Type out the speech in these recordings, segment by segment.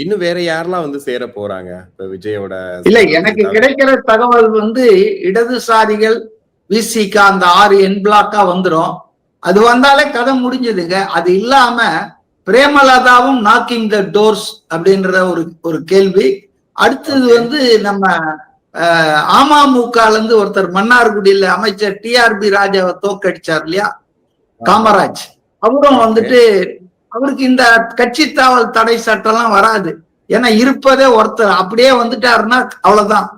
இன்னும் வேற யாரெல்லாம் வந்து சேர போறாங்க இப்ப விஜயோட? இல்ல, எனக்கு கிடைக்கிற தகவல் இடதுசாரிகள் விசிகா அந்த 6 என் பிளாக்கா வந்துரும். அது வந்தாலே கதை முடிஞ்சதுங்க. அது இல்லாம பிரேமலதாவும் நாக்கிங் த டோர்ஸ் அப்படின்ற ஒரு கேள்வி. அடுத்தது நம்ம அமமுக ஒருத்தர் மன்னார்குடியில அமைச்சர் டிஆர்பி ராஜாவை தோக்கடிச்சார் இல்லையா, காமராஜ். அவரும் அவருக்கு இந்த கட்சி தாவல் தடை சட்டம் எல்லாம் வராது. ஏன்னா இருப்பதே ஒருத்தர் அப்படியே வந்துட்டாருன்னா அவ்வளவுதான்,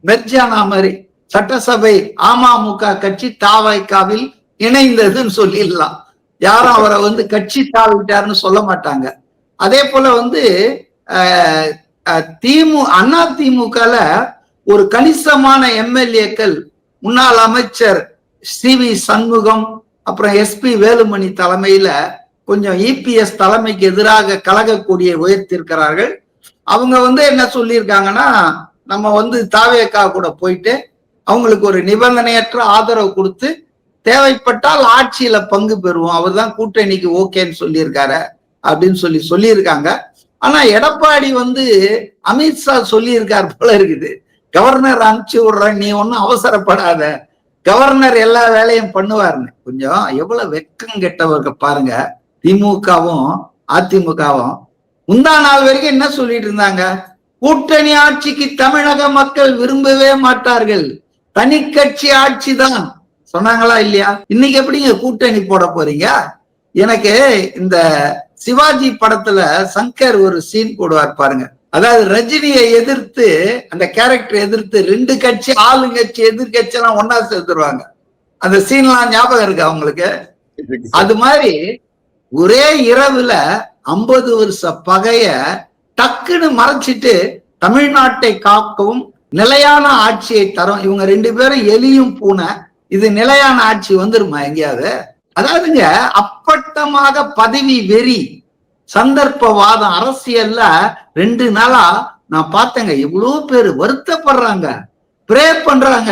மெர்ஜானா மாதிரி. சட்டசபை அமமுக கட்சி தாவைக்காவில் இணைந்ததுன்னு சொல்லிடலாம். யாரும் அவரை கட்சி தாவிட்டாருன்னு சொல்ல மாட்டாங்க. அதே போல அண்ணா திமுகல ஒரு கணிசமான எம்எல்ஏக்கள், முன்னாள் அமைச்சர் சி.வி. சண்முகம், அப்புறம் எஸ்பி வேலுமணி தலைமையில கொஞ்சம் இபிஎஸ் தலைமைக்கு எதிராக கழக கொடியை உயர்த்திருக்கிறார்கள். அவங்க என்ன சொல்லியிருக்காங்கன்னா, நம்ம தாவேக்கா கூட போயிட்டு அவங்களுக்கு ஒரு நிபந்தனையற்ற ஆதரவு கொடுத்து தேவைப்பட்டால் ஆட்சியில பங்கு பெறுவோம், அவர் தான் கூட்டணிக்கு ஓகேன்னு சொல்லியிருக்காரு அப்படின்னு சொல்லியிருக்காங்க. ஆனா எடப்பாடி அமித்ஷா சொல்லியிருக்கார் போல இருக்குது, கவர்னர் அனுப்பிச்சு விடுறேன், நீ ஒன்னும் அவசரப்படாத, கவர்னர் எல்லா வேலையும் பண்ணுவாருன்னு. கொஞ்சம் எவ்வளவு வெக்கம் கெட்டவர்கள் பாருங்க. திமுகவும் அதிமுகவும் முந்தா நாள் வரைக்கும் என்ன சொல்லிட்டு இருந்தாங்க, கூட்டணி ஆட்சிக்கு தமிழக மக்கள் விரும்பவே மாட்டார்கள், தனி கட்சி ஆட்சி தான் சொன்னாங்களா இல்லையா? இன்னைக்கு எப்படிங்க கூட்டணி போட போறீங்க? எனக்கு இந்த சிவாஜி படத்துல சங்கர் ஒரு சீன் போடுவார் பாருங்க. அதாவது ரஜினியை எதிர்த்து, அந்த கேரக்டர் எதிர்த்து 2 கட்சி, ஆளுங்கட்சி எதிர்கட்சி எல்லாம் ஒன்னா சேர்த்துருவாங்க. அந்த சீன்லாம் ஞாபகம் இருக்கு அவங்களுக்கு? அது மாதிரி ஒரே இரவுல 50 வருஷ பகைய டக்குன்னு மறைச்சிட்டு தமிழ்நாட்டை காக்கவும் நிலையான ஆட்சியை தரும். இவங்க 2 பேரும் எலியும் பூனை, இது நிலையான ஆட்சி வந்துருமா எங்கேயாவது? அதாவதுங்க, அப்பட்டமாக பதவி வெறி, சந்தர்ப்பவாதம் அரசியல்ல 2 நாளா நான் பார்த்தேங்க. எவ்வளவு பேர் வருத்தப்படுறாங்க, பிரே பண்றாங்க.